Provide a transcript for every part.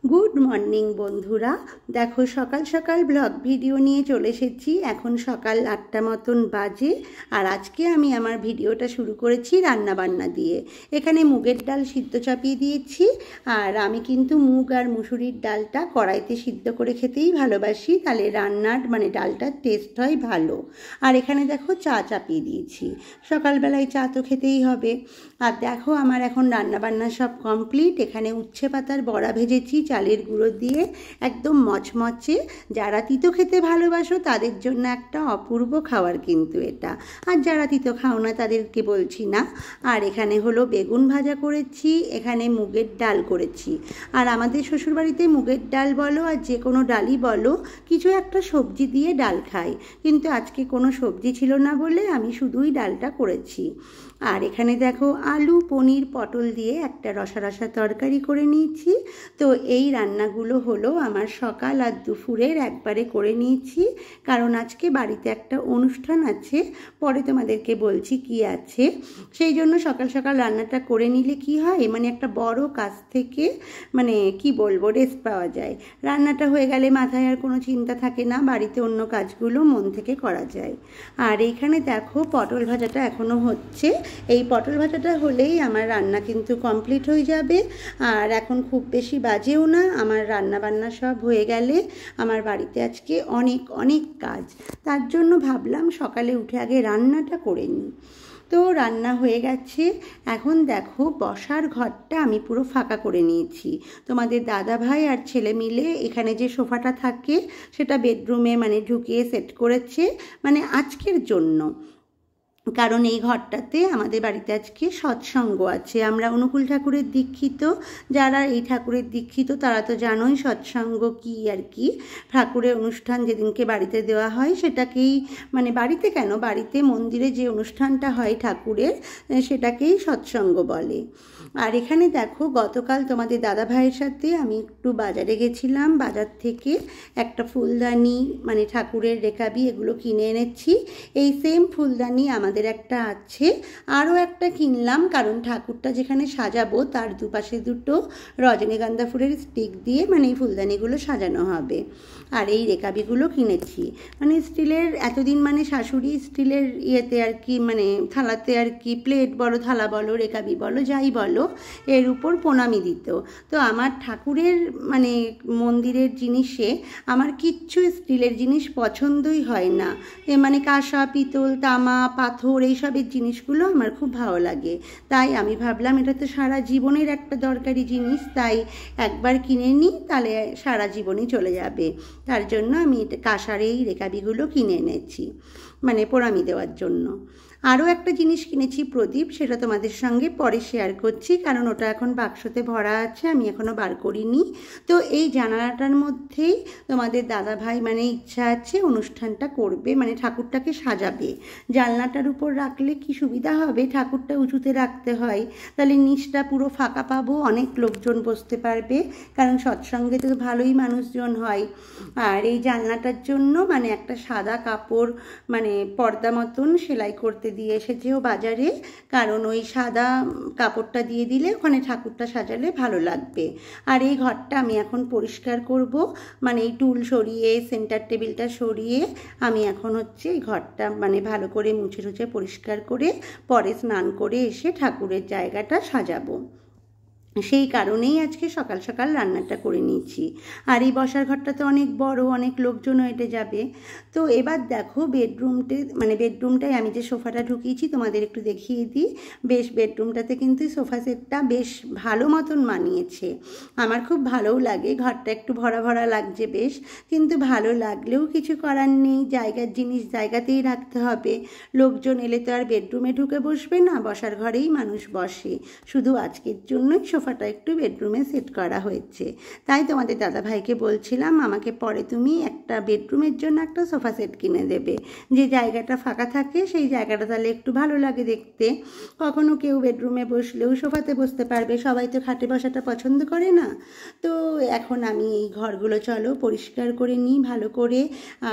Good morning বন্ধুরা, দেখো সকাল সকাল ব্লগ ভিডিও নিয়ে চলে এসেছি। এখন সকাল 8টা মতন বাজে। আর আজকে আমি আমার ভিডিওটা শুরু করেছি রান্নাবান্না দিয়ে। এখানে মুগের ডাল সিদ্ধ চাপিয়ে দিয়েছি। আর আমি কিন্তু মুগ আর মুসুরির ডালটা কড়াইতে সিদ্ধ করে খেতেই ভালোবাসি, তাহলে রান্নার ডালটার টেস্ট হয় ভালো। আর এখানে দেখো চা চাপিয়ে দিয়েছি, সকালবেলায় চা তো খেতেই হবে। আর দেখো আমার এখন রান্নাবান্না সব কমপ্লিট। এখানে উচ্ছে পাতার বড়া ভেজেছি চালের গুঁড়ো দিয়ে, একদম মচমচে। যারা তিতো খেতে ভালোবাসো তাদের জন্য একটা অপূর্ব খাবার কিন্তু এটা। আর যারা তিতো খাও না তাদেরকে বলছি না। আর এখানে হলো বেগুন ভাজা করেছি, এখানে মুগের ডাল করেছি। আর আমাদের শ্বশুরবাড়িতে মুগের ডাল বলো আর যে কোনো ডালই বলো, কিছু একটা সবজি দিয়ে ডাল খাই, কিন্তু আজকে কোনো সবজি ছিল না বলে আমি শুধুই ডালটা করেছি। আর এখানে দেখো আলু, পনির, পটল দিয়ে একটা রসা রসা তরকারি করে নিয়েছি। তো এই রান্নাগুলো হলো আমার সকাল আর দুপুরের একবারে করে নিয়েছি, কারণ আজকে বাড়িতে একটা অনুষ্ঠান আছে, পরে তোমাদেরকে বলছি কি আছে। সেই জন্য সকাল সকাল রান্নাটা করে নিলে কি হয়, একটা বড় কাজ থেকে কি বলবো রেস্ট পাওয়া যায়। রান্নাটা হয়ে গেলে মাথায় আর কোনো চিন্তা থাকে না, বাড়িতে অন্য কাজগুলো মন থেকে করা যায়। আর এইখানে দেখো পটল ভাজাটা এখনও হচ্ছে। এই পটল ভাজাটা হলেই আমার রান্না কিন্তু কমপ্লিট হয়ে যাবে। আর এখন খুব বেশি বাজেও না, আমার রান্না বান্না সব হয়ে গেলে আমার বাড়িতে আজকে অনেক অনেক কাজ। তার জন্য ভাবলাম সকালে উঠে আগে রান্নাটা করে নিই। তো রান্না হয়ে গেছে। এখন দেখো বসার ঘরটা আমি পুরো ফাঁকা করে নিয়েছি। তোমাদের দাদা ভাই আর ছেলে মিলে এখানে যে সোফাটা থাকে সেটা বেডরুমে ঢুকিয়ে সেট করেছে, আজকের জন্য। কারণ এই ঘরটাতে আমাদের বাড়িতে আজকে সৎসঙ্গ আছে। আমরা অনুকূল ঠাকুরের দীক্ষিত। যারা এই ঠাকুরের দীক্ষিত তারা তো জানোই সৎসঙ্গ কি আর কি। ঠাকুরের অনুষ্ঠান যেদিনকে বাড়িতে দেওয়া হয় সেটাকেই বাড়িতে কেন, বাড়িতে মন্দিরে যে অনুষ্ঠানটা হয় ঠাকুরের, সেটাকেই সৎসঙ্গ বলে। আর এখানে দেখো গতকাল তোমাদের দাদা ভাইয়ের সাথে আমি একটু বাজারে গেছিলাম। বাজার থেকে একটা ফুলদানি ঠাকুরের রেকাবি এগুলো কিনে এনেছি। এই সেম ফুলদানি আমাদের একটা আছে, আরও একটা কিনলাম, কারণ ঠাকুরটা যেখানে সাজাবো তার দুপাশে দুটো রজনীগন্ধা ফুলের স্টিক দিয়ে এই ফুলদানিগুলো সাজানো হবে। আর এই রেকাবিগুলো কিনেছি স্টিলের, এতদিন শাশুড়ি স্টিলের ইয়েতে আর কি থালাতে আর কি, প্লেট বলো, থালা বলো, রেকাবি বলো, যাই বলো, এর উপর প্রণামী দিত। তো আমার ঠাকুরের মন্দিরের জিনিসে আমার কিচ্ছু স্টিলের জিনিস পছন্দই হয় না। কাঁসা, পিতল, তামা, পাথর এইসবের জিনিসগুলো আমার খুব ভালো লাগে। তাই আমি ভাবলাম এটা তো সারা জীবনের একটা দরকারি জিনিস, তাই একবার কিনে নিই, তাহলে সারা জীবনই চলে যাবে। তার জন্য আমি কাঁসার এই রেকাবিগুলো কিনে এনেছি প্রণামী দেওয়ার জন্য। আরও একটা জিনিস কিনেছি প্রদীপ, সেটা তোমাদের সঙ্গে পরে শেয়ার করছি, কারণ ওটা এখন বাক্সতে ভরা আছে, আমি এখনও বার করিনি। তো এই জানালাটার মধ্যেই তোমাদের দাদা ভাই ইচ্ছা আছে অনুষ্ঠানটা করবে, ঠাকুরটাকে সাজাবে। জানলাটার উপর রাখলে কি সুবিধা হবে, ঠাকুরটা উঁচুতে রাখতে হয়, তাহলে নিচটা পুরো ফাঁকা পাবো, অনেক লোকজন বসতে পারবে, কারণ সৎসঙ্গে তো ভালোই মানুষজন হয়। আর এই জানলাটার জন্য একটা সাদা কাপড় পর্দা মতন সেলাই করতে দিয়ে এসেছেও বাজারে, কারণ ওই সাদা কাপড়টা দিয়ে দিলে ওখানে ঠাকুরটা সাজালে ভালো লাগবে। আর এই ঘরটা আমি এখন পরিষ্কার করব, এই টুল সরিয়ে, সেন্টার টেবিলটা সরিয়ে আমি এখন এই ঘরটা ভালো করে মুছে টুছে পরিষ্কার করে পরে স্নান করে এসে ঠাকুরের জায়গাটা সাজাবো। সেই কারণেই আজকে সকাল সকাল রান্নাটা করে নিয়েছি। আর এই বসার ঘরটা তো অনেক বড়, অনেক লোকজনও হেঁটে যাবে। তো এবার দেখো বেডরুমটায় আমি যে সোফাটা ঢুকিয়েছি তোমাদের একটু দেখিয়ে দিই। বেশ বেডরুমটাতে কিন্তু সোফা সেটটা বেশ ভালো মতন মানিয়েছে, আমার খুব ভালোও লাগে। ঘরটা একটু ভরা ভরা লাগছে বেশ, কিন্তু ভালো লাগলেও কিছু করার নেই, জায়গার জিনিস জায়গাতেই রাখতে হবে। লোকজন এলে তো আর বেডরুমে ঢুকে বসবে না, বসার ঘরেই মানুষ বসে। শুধু আজকের জন্যই সোফাটা একটু বেডরুমে সেট করা হয়েছে। তাই তোমাদের দাদা ভাইকে বলছিলাম আমাকে পরে তুমি একটা বেডরুমের জন্য একটা সোফা সেট কিনে দেবে, যে জায়গাটা ফাঁকা থাকে সেই জায়গাটা তাহলে একটু ভালো লাগে দেখতে। কখনো কেউ বেডরুমে বসলেও সোফাতে বসতে পারবে, সবাই তো খাটে বসাটা পছন্দ করে না। তো এখন আমি এই ঘরগুলো চলো পরিষ্কার করে নিই ভালো করে।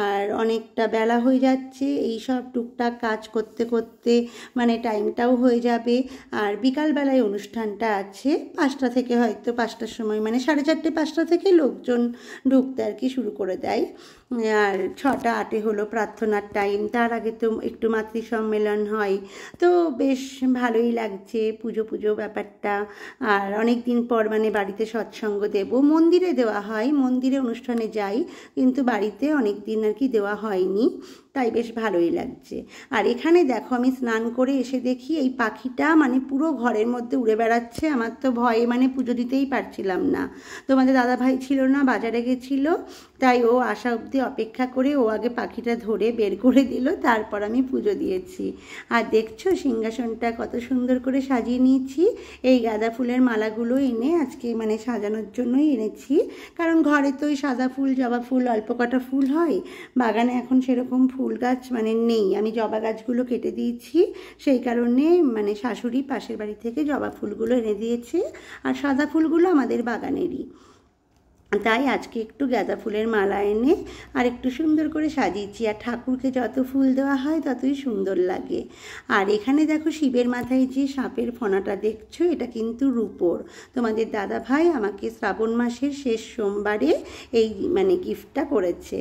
আর অনেকটা বেলা হয়ে যাচ্ছে, এই সব টুকটাক কাজ করতে করতে মানে টাইমটাও হয়ে যাবে। আর বিকালবেলায় অনুষ্ঠানটা আছে 5টা থেকে, হয়তো 5টার সময় মানে 4:30 5টা থেকে লোকজন ঢুকতে আর কি শুরু করে দেয়। আর 6টা 8-এ হলো প্রার্থনার টাইম, তার আগে তো একটু মাতৃ সম্মেলন হয়। তো বেশ ভালোই লাগছে পুজো পুজো ব্যাপারটা। আর অনেক দিন পর মানে বাড়িতে সৎসঙ্গ দেব, মন্দিরে দেওয়া হয়, মন্দিরে অনুষ্ঠানে যাই, কিন্তু বাড়িতে অনেক দিন আর কি দেওয়া হয়নি, তাই বেশ ভালোই লাগছে। আর এখানে দেখো আমি স্নান করে এসে দেখি এই পাখিটা মানে পুরো ঘরের মধ্যে উড়ে বেড়াচ্ছে। আমার তো ভয়ে মানে পুজো দিতেই পারছিলাম না। তোমাদের দাদাভাই ছিল না, বাজারে গেছিল, তাই ও আসা অবধি অপেক্ষা করে ও আগে পাখিটা ধরে বের করে দিল, তারপর আমি পুজো দিয়েছি। আর দেখছো সিংহাসনটা কত সুন্দর করে সাজিয়ে নিয়েছি। এই গাঁদা ফুলের মালাগুলো এনে আজকে মানে সাজানোর জন্যই এনেছি, কারণ ঘরে তো ওই সাদা ফুল জবা ফুল অল্প কটা ফুল হয়, বাগানে এখন সেরকম ফুল গাছ মানে নেই। আমি জবা গাছগুলো কেটে দিয়েছি, সেই কারণে মানে শাশুড়ি পাশের বাড়ি থেকে জবা ফুলগুলো এনে দিয়েছে, আর সাদা ফুলগুলো আমাদের বাগানেরই। তাই আজকে একটু গাঁদা ফুলের মালা এনে আর একটু সুন্দর করে সাজিয়েছি। আর ঠাকুরকে যত ফুল দেওয়া হয় ততই সুন্দর লাগে। আর এখানে দেখো শিবের মাথায় যে সাপের ফণাটা দেখছো, এটা কিন্তু রূপোর। তোমাদের দাদা ভাই আমাকে শ্রাবণ মাসের শেষ সোমবারে এই মানে গিফটটা করেছে।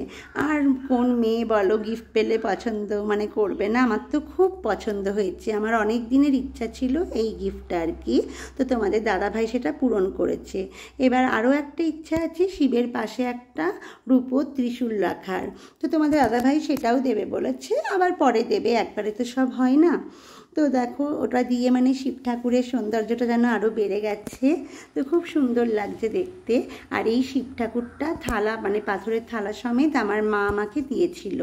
আর কোন মেয়ে বলো গিফট পেলে পছন্দ মানে করবে না? আমার তো খুব পছন্দ হয়েছে, আমার অনেক দিনের ইচ্ছা ছিল এই গিফটটা আর কি। তো তোমাদের দাদা ভাই সেটা পূরণ করেছে। এবার আরও একটা ইচ্ছা আছে শিবের পাশে একটা রূপোর ত্রিশূল রাখার, তো তোমাদের দাদাভাই সেটাও দেবে বলেছে, আবার পরে দেবে, একবারে তো সব হয় না। তো দেখো ওটা দিয়ে মানে শিব ঠাকুরের সৌন্দর্যটা যেন আরও বেড়ে গেছে, তো খুব সুন্দর লাগছে দেখতে। আর এই শিব ঠাকুরটা থালা মানে পাথরের থালা সমেত আমার মা আমাকে দিয়েছিল।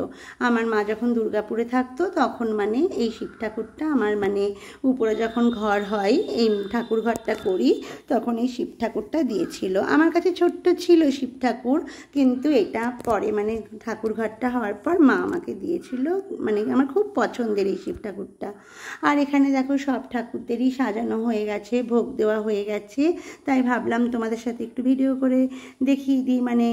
আমার মা যখন দুর্গাপুরে থাকতো তখন মানে এই শিব ঠাকুরটা আমার মানে উপরে যখন ঘর হয় এই ঠাকুর ঘরটা করি, তখন এই শিব ঠাকুরটা দিয়েছিল। আমার কাছে ছোট্ট ছিল শিব ঠাকুর, কিন্তু এটা পরে মানে ঠাকুর ঘরটা হওয়ার পর মা আমাকে দিয়েছিল, মানে আমার খুব পছন্দের এই শিব ঠাকুরটা। আর এখানে দেখো সব ঠাকুরদেরই সাজানো হয়ে গেছে, ভোগ দেওয়া হয়ে গেছে, তাই ভাবলাম তোমাদের সাথে একটু ভিডিও করে দেখিয়ে দিই। মানে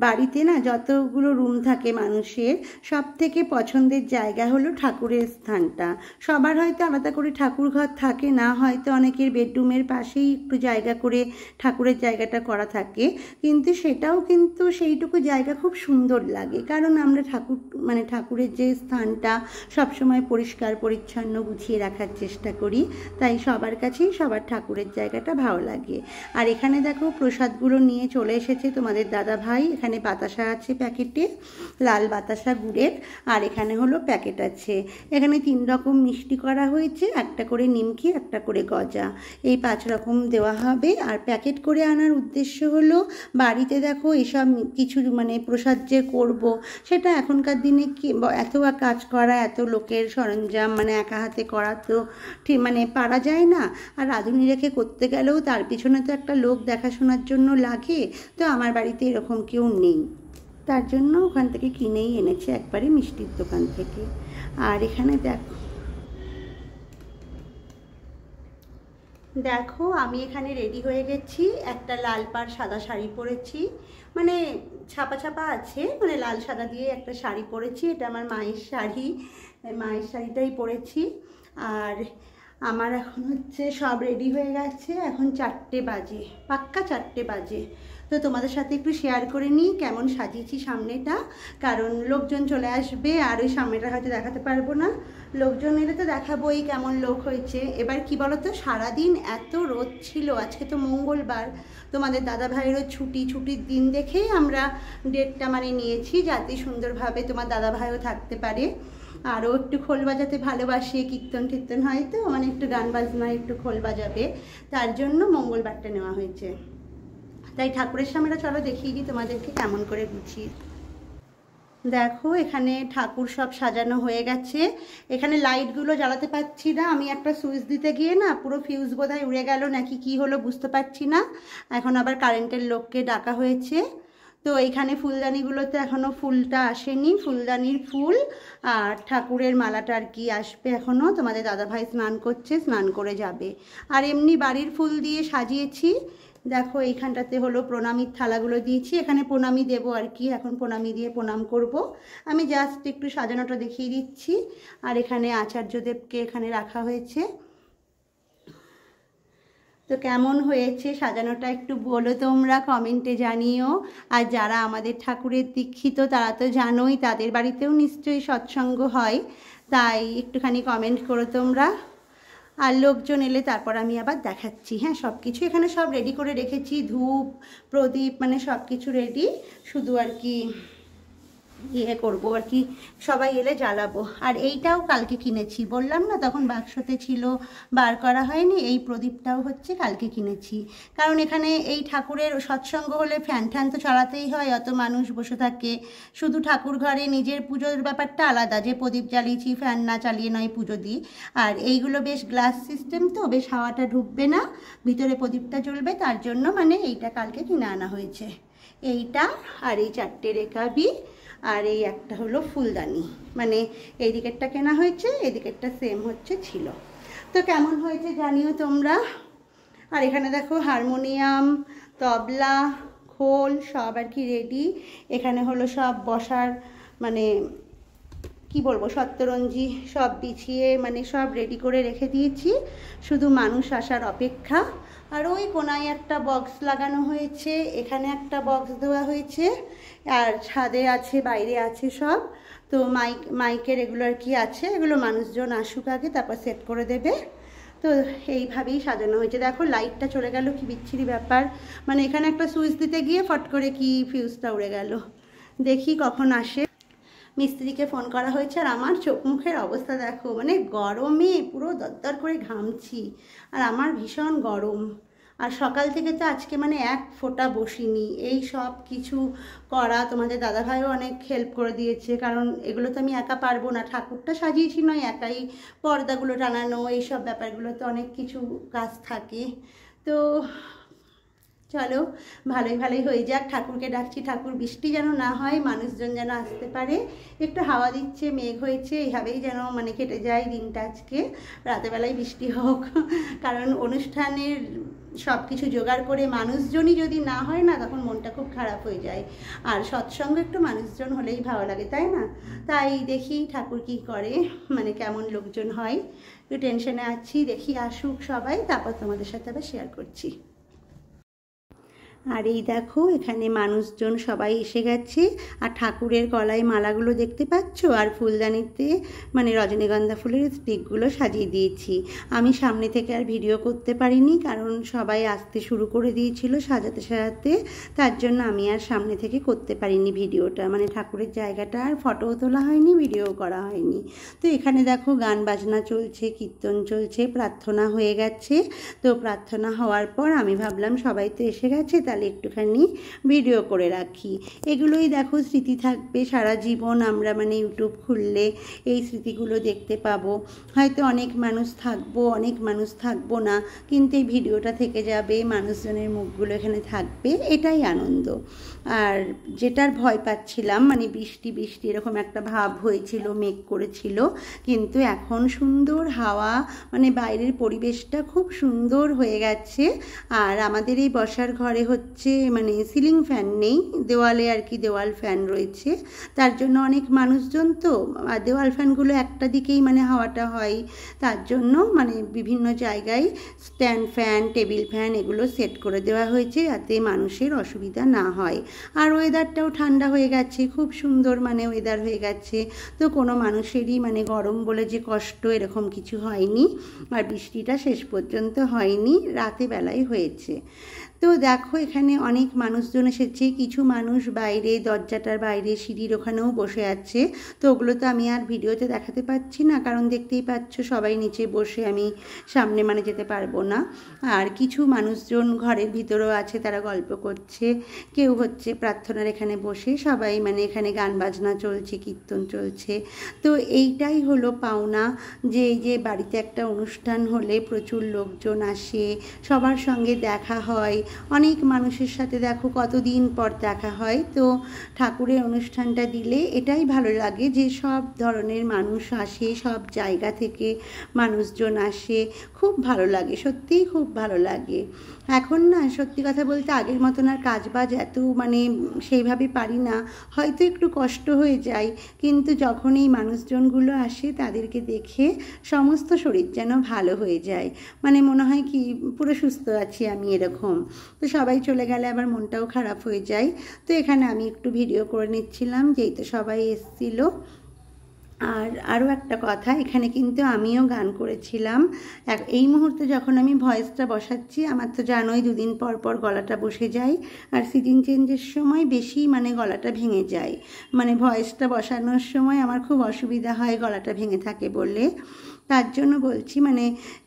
বাড়িতে না যতগুলো রুম থাকে মানুষের, সব থেকে পছন্দের জায়গা হলো ঠাকুরের স্থানটা। সবার হয়তো আলাদা করে ঠাকুর ঘর থাকে না, হয়তো অনেকের বেডরুমের পাশেই একটু জায়গা করে ঠাকুরের জায়গাটা করা থাকে, কিন্তু সেটাও কিন্তু সেইটুকু জায়গা খুব সুন্দর লাগে, কারণ আমরা ঠাকুর মানে ঠাকুরের যে স্থানটা সবসময় পরিষ্কার পরিচ্ছন্ন গুছিয়ে রাখার চেষ্টা করি, তাই সবার কাছেই সবার ঠাকুরের জায়গাটা ভালো লাগে। আর এখানে দেখো প্রসাদগুলো নিয়ে চলে এসেছে তোমাদের দাদা ভাই। এখানে বাতাসা আছে প্যাকেটে, লাল বাতাসা গুড়ের, আর এখানে হলো প্যাকেট আছে। এখানে 3 রকম মিষ্টি করা হয়েছে, একটা করে নিমকি, একটা করে গজা, এই 5 রকম দেওয়া হবে। আর প্যাকেট করে আনার উদ্দেশ্য হলো বাড়িতে দেখো এসব কিছু মানে প্রসাদ যে করব, সেটা এখনকার দিনে কি এত কাজ করা, এত লোকের সরঞ্জাম মানে একা হাতে করা তো ঠিক মানে পারা যায় না। আর রাঁধুনি রেখে করতে গেলেও তার পিছনে তো একটা লোক দেখাশোনার জন্য লাগে, তো আমার বাড়িতে এরকম কেউ নেই, তার জন্য ওখান থেকে কিনেই এনেছে একবারে মিষ্টির দোকান থেকে। আর এখানে দেখো আমি এখানে রেডি হয়ে গেছি, একটা লাল পাড় সাদা শাড়ি পরেছি, মানে ছাপা ছাপা আছে, মানে লাল সাদা দিয়ে একটা শাড়ি পরেছি, এটা আমার মায়ের শাড়ি, মায়ের শাড়িটাই পরেছি। আর আমার এখন হচ্ছে সব রেডি হয়ে গেছে, এখন 4টে বাজে, পাক্কা 4টে বাজে। তো তোমাদের সাথে একটু শেয়ার করে নিই কেমন সাজিয়েছি সামনেটা, কারণ লোকজন চলে আসবে আর ওই সামনেটা হয়তো দেখাতে পারবো না, লোকজন এলে তো দেখাবোই কেমন লোক হয়েছে। এবার কি বলো তো, সারাদিন এত রোদ ছিল, আজকে তো মঙ্গলবার, তোমাদের দাদা ভাইয়েরও ছুটির দিন দেখেই আমরা ডেটটা মানে নিয়েছি, যাতে সুন্দরভাবে তোমার দাদা ভাইও থাকতে পারে। আরও একটু খোল বাজাতে ভালোবাসে, কীর্তন টীর্তন হয় তো, মানে একটু গান বাজনায় একটু খোল বাজাবে, তার জন্য মঙ্গলবারটা নেওয়া হয়েছে। তাই ঠাকুরের সামনেটা চলো দেখিয়ে দিই তোমাদেরকে কেমন করে গুছিয়ে। দেখো এখানে ঠাকুর সব সাজানো হয়ে গেছে, এখানে লাইটগুলো জ্বালাতে পারছি না, আমি একটা সুইচ দিতে গিয়ে না পুরো ফিউজ বোধহয় উড়ে গেল নাকি কি হলো বুঝতে পারছি না, এখন আবার কারেন্টের লোককে ডাকা হয়েছে। তো এইখানে ফুলদানিগুলোতে এখনও ফুলটা আসেনি, ফুলদানির ফুল আর ঠাকুরের মালাটা আর কি আসবে এখনও। তোমাদের দাদাভাই স্নান করছে, স্নান করে যাবে। আর এমনি বাড়ির ফুল দিয়ে সাজিয়েছি, দেখো এইখানটাতে হলো প্রণামীর থালাগুলো দিয়েছি, এখানে প্রণামী দেবো আর কি, এখন প্রণামী দিয়ে প্রণাম করব। আমি জাস্ট একটু সাজানোটা দেখিয়ে দিচ্ছি। আর এখানে আচার্যদেবকে এখানে রাখা হয়েছে। তো কেমন হয়েছে সাজানোটা একটু বলো তোমরা, কমেন্টে জানিও। আর যারা আমাদের ঠাকুরের দীক্ষিত তারা তো জানোই, তাদের বাড়িতেও নিশ্চয়ই সৎসঙ্গ হয়, তাই একটুখানি কমেন্ট করো তোমরা। আর লোকজন এলে তারপর আমি আবার দেখাচ্ছি। হ্যাঁ, সব কিছু এখানে সব রেডি করে রেখেছি, ধূপ প্রদীপ মানে সব কিছু রেডি, শুধু আর কি ইয়ে করবো আর কি, সবাই এলে জ্বালাবো। আর এইটাও কালকে কিনেছি, বললাম না তখন বাক্সতে ছিল, বার করা হয়নি। এই প্রদীপটাও হচ্ছে কালকে কিনেছি, কারণ এখানে এই ঠাকুরের সৎসঙ্গ হলে ফ্যান ট্যান তো চালাতেই হয়, অত মানুষ বসে থাকে। শুধু ঠাকুর ঘরে নিজের পুজোর ব্যাপারটা আলাদা, যে প্রদীপ জ্বালিয়েছি ফ্যান না চালিয়ে নয় পুজো দিই। আর এইগুলো বেশ গ্লাস সিস্টেম, তো বেশ হাওয়াটা ঢুকবে না, ভিতরে প্রদীপটা জ্বলবে, তার জন্য মানে এইটা কালকে কিনে আনা হয়েছে। এইটা আর এই 4টে রেকাবি আর এই একটা হলো ফুলদানি, মানে এই দিকেরটা কেনা হয়েছে, এই দিকেরটা সেম হচ্ছে ছিল। তো কেমন হয়েছে জানিও তোমরা। আর এখানে দেখো হারমোনিয়াম, তবলা, খোল সব আর কি রেডি। এখানে হলো সব বসার মানে কি বলবো, সপ্তরঞ্জি সব বিছিয়ে মানে সব রেডি করে রেখে দিয়েছি, শুধু মানুষ আসার অপেক্ষা। আর ওই কোনায় একটা বক্স লাগানো হয়েছে, এখানে একটা বক্স দেওয়া হয়েছে, আর ছাদে আছে, বাইরে আছে সব। তো মাইকের এগুলো আর কি আছে, এগুলো মানুষজন আসুক আগে, তারপর সেট করে দেবে। তো এইভাবেই সাজানো হয়েছে। দেখো লাইটটা চলে গেল, কি বিচ্ছিরি ব্যাপার, মানে এখানে একটা সুইচ দিতে গিয়ে ফট করে কি ফিউজটা উড়ে গেল। দেখি কখন আসে। মিস্ত্রিকে ফোন করা হয়েছে। আর আমার চোখ মুখের অবস্থা দেখো, মানে গরমে পুরো দরদর করে ঘামছি, আর আমার ভীষণ গরম। আর সকাল থেকে তো আজকে মানে এক ফোঁটা বসিনি, এই সব কিছু করা। তোমাদের দাদাভাইও অনেক হেল্প করে দিয়েছে, কারণ এগুলো তো আমি একা পারবো না, ঠাকুরটা সাজিয়েছি নয় একাই, পর্দাগুলো টানানো এইসব ব্যাপারগুলো তো অনেক কিছু কাজ থাকে। তো চলো ভালোই ভালোই হয়ে যাক, ঠাকুরকে ডাকছি, ঠাকুর বৃষ্টি যেন না হয়, মানুষজন যেন আসতে পারে। একটু হাওয়া দিচ্ছে, মেঘ হয়েছে, এইভাবেই যেন মানে কেটে যায় দিনটা আজকে, রাতেবেলায় বৃষ্টি হোক। কারণ অনুষ্ঠানের সব কিছু জোগাড় করে মানুষজনই যদি না হয় না, তখন মনটা খুব খারাপ হয়ে যায়। আর সৎসঙ্গ একটু মানুষজন হলেই ভালো লাগে, তাই না? তাই দেখি ঠাকুর কি করে, মানে কেমন লোকজন হয়। একটু টেনশনে আছি, দেখি আসুক সবাই, তারপর তোমাদের সাথে আবার শেয়ার করছি। আর এই দেখো এখানে মানুষজন সবাই এসে গেছে, আর ঠাকুরের গলায় মালাগুলো দেখতে পাচ্ছ, আর ফুলদানিতে মানে রজনীগন্ধা ফুলের স্টিকগুলো সাজিয়ে দিয়েছি। আমি সামনে থেকে আর ভিডিও করতে পারিনি, কারণ সবাই আসতে শুরু করে দিয়েছিল সাজাতে সাজাতে, তার জন্য আমি আর সামনে থেকে করতে পারিনি ভিডিওটা, মানে ঠাকুরের জায়গাটা আর ফটোও তোলা হয়নি, ভিডিও করা হয়নি। তো এখানে দেখো গান বাজনা চলছে, কীর্তন চলছে, প্রার্থনা হয়ে গেছে। তো প্রার্থনা হওয়ার পর আমি ভাবলাম সবাই তো এসে গেছে, তাহলে একটুখানি ভিডিও করে রাখি। এগুলোই দেখো স্মৃতি থাকবে সারা জীবন, আমরা মানে ইউটিউব খুললে এই স্মৃতিগুলো দেখতে পাবো। হয়তো অনেক মানুষ থাকবো, অনেক মানুষ থাকবো না, কিন্তু এই ভিডিওটা থেকে যাবে, মানুষজনের মুখগুলো এখানে থাকবে, এটাই আনন্দ। আর যেটার ভয় পাচ্ছিলাম মানে বৃষ্টি বৃষ্টি এরকম একটা ভাব হয়েছিল, মেঘ করেছিল, কিন্তু এখন সুন্দর হাওয়া, মানে বাইরের পরিবেশটা খুব সুন্দর হয়ে গেছে। আর আমাদের এই বসার ঘরে হচ্ছে মানে সিলিং ফ্যান নেই, দেওয়ালে আর কি দেওয়াল ফ্যান রয়েছে, তার জন্য অনেক মানুষজন তো, আর দেওয়াল ফ্যানগুলো একটা দিকেই মানে হাওয়াটা হয়, তার জন্য মানে বিভিন্ন জায়গায় স্ট্যান্ড ফ্যান, টেবিল ফ্যান এগুলো সেট করে দেওয়া হয়েছে, যাতে মানুষের অসুবিধা না হয়। আর ওয়েদারটাও ঠান্ডা হয়ে গেছে, খুব সুন্দর মানে ওয়েদার হয়ে গেছে। তো কোনো মানুষেরই মানে গরম বলে যে কষ্ট এরকম কিছু হয়নি, আর বৃষ্টিটা শেষ পর্যন্ত হয়নি, রাতে বেলায় হয়েছে। তো দেখো এখানে অনেক মানুষজন এসেছে, কিছু মানুষ বাইরে দরজাটার বাইরে সিঁড়ির ওখানেও বসে আছে। তো ওগুলো তো আমি আর ভিডিওতে দেখাতে পাচ্ছি না, কারণ দেখতেই পাচ্ছ সবাই নিচে বসে, আমি সামনে মানে যেতে পারবো না। আর কিছু মানুষজন ঘরের ভিতরেও আছে, তারা গল্প করছে, কেউ হচ্ছে প্রার্থনার এখানে বসে, সবাই মানে এখানে গান বাজনা চলছে, কীর্তন চলছে। তো এইটাই হলো পাওনা, যে এই যে বাড়িতে একটা অনুষ্ঠান হলে প্রচুর লোকজন আসে, সবার সঙ্গে দেখা হয়, অনেক মানুষের সাথে দেখো কতদিন পর দেখা হয়। তো ঠাকুরের অনুষ্ঠানটা দিলে এটাই ভালো লাগে যে সব ধরনের মানুষ আসে, সব জায়গা থেকে মানুষজন আসে, খুব ভালো লাগে, সত্যিই খুব ভালো লাগে। এখন না সত্যি কথা বলতে আগের মতন আর কাজবাজ এত মানে সেইভাবে পারি না, হয়তো একটু কষ্ট হয়ে যায়, কিন্তু যখন এই মানুষজনগুলো আসে তাদেরকে দেখে সমস্ত শরীর যেন ভালো হয়ে যায়, মানে মনে হয় কি পুরো সুস্থ আছি আমি এরকম। তো সবাই চলে গেলে আবার মনটাও খারাপ হয়ে যায়। তো এখানে আমি একটু ভিডিও করে নিচ্ছিলাম, যেই তো সবাই এসছিল। আর আরও একটা কথা, এখানে কিন্তু আমিও গান করেছিলাম। এই মুহূর্তে যখন আমি ভয়েসটা বসাচ্ছি, আমার তো জানোই 2 দিন পর পর গলাটা বসে যায়, আর সিজন চেঞ্জের সময় বেশি মানে গলাটা ভেঙে যায়, মানে ভয়েসটা বসানোর সময় আমার খুব অসুবিধা হয় গলাটা ভেঙে থাকে বলে। তার জন্য বলছি, মানে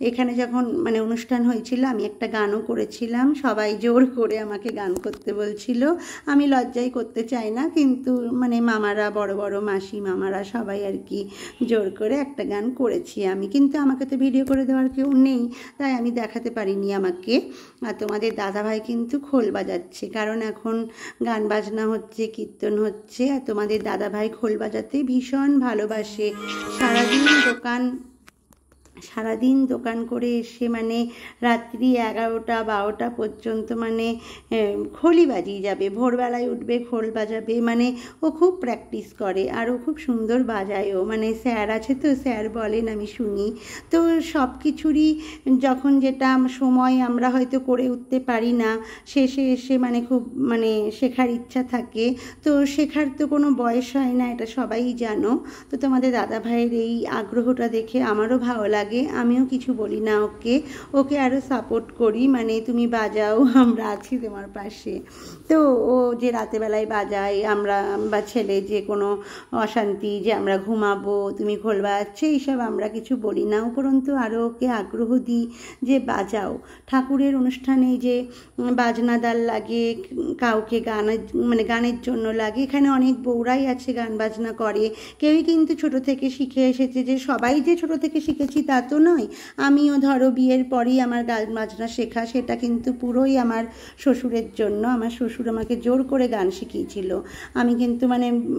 এখানে যখন মানে অনুষ্ঠান হয়েছিল আমি একটা গানও করেছিলাম, সবাই জোর করে আমাকে গান করতে বলছিল, আমি লজ্জাই করতে চাই না, কিন্তু মানে মামারা, বড় বড় মাসি মামারা সবাই আর কি জোর করে একটা গান করেছি আমি, কিন্তু আমাকে তো ভিডিও করে দেওয়ার কেউ নেই, তাই আমি দেখাতে পারিনি আমাকে। আর তোমাদের দাদাভাই কিন্তু খোল বাজাচ্ছে, কারণ এখন গান বাজনা হচ্ছে, কীর্তন হচ্ছে, আর তোমাদের দাদাভাই খোল বাজাতে ভীষণ ভালোবাসে। সারাদিন দোকান করে এসে মানে রাত্রি 11টা 12টা পর্যন্ত মানে খোলই বাজিয়ে যাবে, ভোরবেলায় উঠবে খোল বাজাবে, মানে ও খুব প্র্যাকটিস করে, আর ও খুব সুন্দর বাজায়ও, মানে স্যার আছে তো স্যার বলেন আমি শুনি। তো সব কিছুরই যখন যেটা সময় আমরা হয়তো করে উঠতে পারি না, শেষে এসে মানে খুব মানে শেখার ইচ্ছা থাকে, তো শেখার তো কোনো বয়স হয় না, এটা সবাই জানো। তো তোমাদের দাদাভাইয়ের এই আগ্রহটা দেখে আমারও ভালো লাগে, আমিও কিছু বলি না ওকে আরও সাপোর্ট করি, মানে তুমি বাজাও, আমরা আছি তোমার পাশে। তো ও যে রাতেবেলায় বাজায়, আমরা বা ছেলে যে কোনো অশান্তি, যে আমরা ঘুমাবো তুমি খোল বাজাচ্ছে, এইসব আমরা কিছু বলি না, উপরন্তু আরও ওকে আগ্রহ দিই যে বাজাও। ঠাকুরের অনুষ্ঠানে যে বাজনাদার লাগে, কাউকে গানের জন্য লাগে, এখানে অনেক বউরাই আছে গান বাজনা করে, কেউই কিন্তু ছোট থেকে শিখে এসেছে, যে সবাই যে ছোট থেকে শিখেছি তা তো নয়। আমিও ধরো বিয়ের পরই আমার গান বাজনা শেখা, সেটা কিন্তু পুরোই আমার শ্বশুরের জন্য। আমার শ্বশুর আমাকে জোর করে গান শিখিয়েছিল, আমি কিন্তু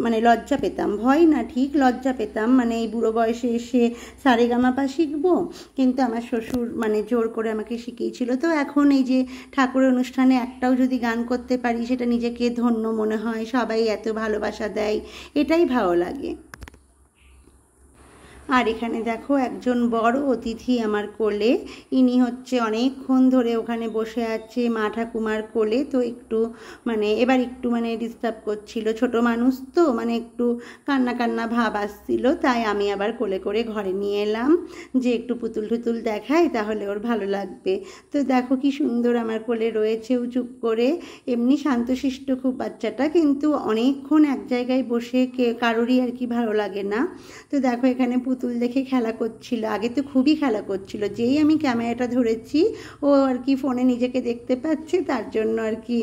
মানে লজ্জা পেতাম, ভয় না ঠিক লজ্জা পেতাম, মানে এই বুড়ো বয়সে এসে সারেগামাপা শিখবো, কিন্তু আমার শ্বশুর মানে জোর করে আমাকে শিখিয়েছিল। তো এখন এই যে ঠাকুরের অনুষ্ঠানে একটাও যদি গান করতে পারি, সেটা নিজেকে ধন্য মনে হয়, সবাই এত ভালোবাসা দেয়, এটাই ভালো লাগে। আর এখানে দেখো একজন বড় অতিথি আমার কোলে, ইনি হচ্ছে অনেকক্ষণ ধরে ওখানে বসে আছে মা ঠাকুমার কোলে, তো একটু মানে এবার একটু মানে ডিস্টার্ব করছিল, ছোট মানুষ তো মানে একটু কান্না কান্না ভাব আসছিল, তাই আমি আবার কোলে করে ঘরে নিয়ে এলাম, যে একটু পুতুল টুতুল দেখাই তাহলে ওর ভালো লাগবে। তো দেখো কি সুন্দর আমার কোলে রয়েছেও চুপ করে, এমনি শান্তশিষ্ট খুব বাচ্চাটা, কিন্তু অনেকক্ষণ এক জায়গায় বসে কারোরই আর কি ভালো লাগে না। তো দেখো এখানে পুতুল দেখে খেলা করছিল, আগে তো খুবই খেলা করছিল, যেই আমি ক্যামেরাটা ধরেছি ও আর কি ফোনে নিজেকে দেখতে পাচ্ছে, তার জন্য আর কি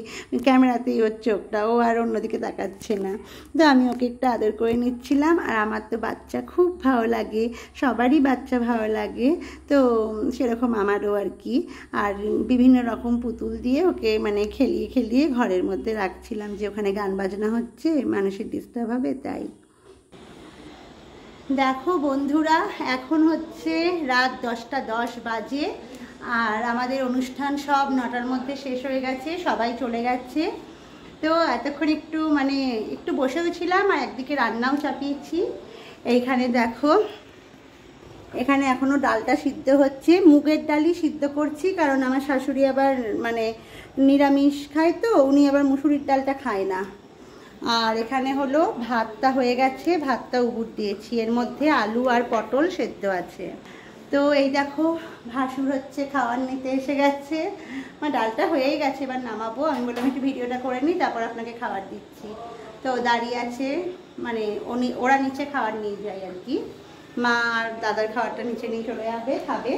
ক্যামেরাতেই ওর চোখটা, ও আর অন্যদিকে তাকাচ্ছে না। তো আমি ওকে একটু আদর করে নিচ্ছিলাম, আর আমার তো বাচ্চা খুব ভালো লাগে, সবারই বাচ্চা ভালো লাগে, তো সেরকম আমারও আর কি। আর বিভিন্ন রকম পুতুল দিয়ে ওকে মানে খেলিয়ে খেলিয়ে ঘরের মধ্যে রাখছিলাম, যে ওখানে গান বাজনা হচ্ছে, মানুষের ডিস্টার্ব হবে তাই। দেখো বন্ধুরা, এখন হচ্ছে রাত 10টা 10 বাজে, আর আমাদের অনুষ্ঠান সব 9টার মধ্যে শেষ হয়ে গেছে, সবাই চলে গেছে। তো এতক্ষণ একটু বসেও ছিলাম, আর একদিকে রান্নাও চাপিয়েছি। এইখানে দেখো, এখানে এখনও ডালটা সিদ্ধ হচ্ছে, মুগের ডালই সিদ্ধ করছি, কারণ আমার শাশুড়ি আবার মানে নিরামিষ খায়, তো উনি আবার মুসুরির ডালটা খায় না। আর এখানে হলো ভাতটা হয়ে গেছে, ভাতটা উবুর দিয়েছি, এর মধ্যে আলু আর পটল সেদ্ধ আছে। তো এই দেখো ভাসুর হচ্ছে খাওয়ার নিতে এসে গেছে, আমার ডালটা হয়েই গেছে, এবার নামাবো। আমি বললাম একটু ভিডিওটা করে নিই, তারপর আপনাকে খাবার দিচ্ছি। তো দাঁড়িয়ে আছে, মানে ওরা নিচে খাবার নিয়ে যায় আর কি, মা আর দাদার খাবারটা নিচে নিয়ে চলে যাবে, খাবে।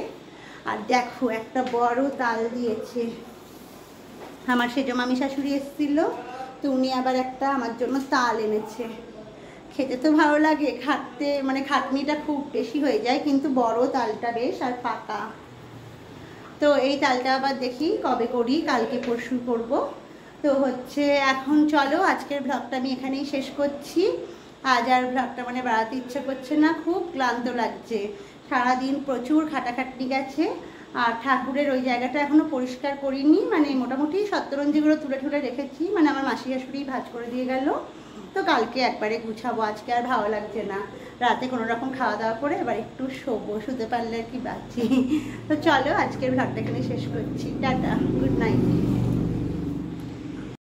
আর দেখো একটা বড় তাল দিয়েছে, আমার সেজো মামি শাশুড়ি এসেছিল, তো উনি আবার একটা আমার জন্য তাল এনেছে। খেতে তো ভালো লাগে, খাটতে মানে খাটনিটা খুব বেশি হয়ে যায়, কিন্তু বড় তালটা বেশ আর পাকা। তো এই তালটা আবার দেখি কবে করি, কালকে পরশু করব। তো হচ্ছে এখন চলো আজকের ব্লগটা আমি এখানেই শেষ করছি। আজ আর ব্লগটা মানে বাড়াতে ইচ্ছে করছে না, খুব ক্লান্ত লাগছে, সারাদিন প্রচুর খাটাখাটনি গেছে। আর ঠাকুরের ওই জায়গাটা এখনও পরিষ্কার করিনি, মানে মোটামুটি সপ্তরঞ্জিগুলো তুলে তুলে রেখেছি, মানে আমার মাসি শাশুড়ি ভাঁজ করে দিয়ে গেল। তো কালকে একবারে গুছাবো, আজকে আর ভালো লাগছে না। রাতে কোনো রকম খাওয়া দাওয়া করে এবার একটু শোবো, শুতে পারলে আর কি বাঁচি। তো চলো আজকের ব্লগটা এখানে শেষ করছি, টাটা, গুড নাইট।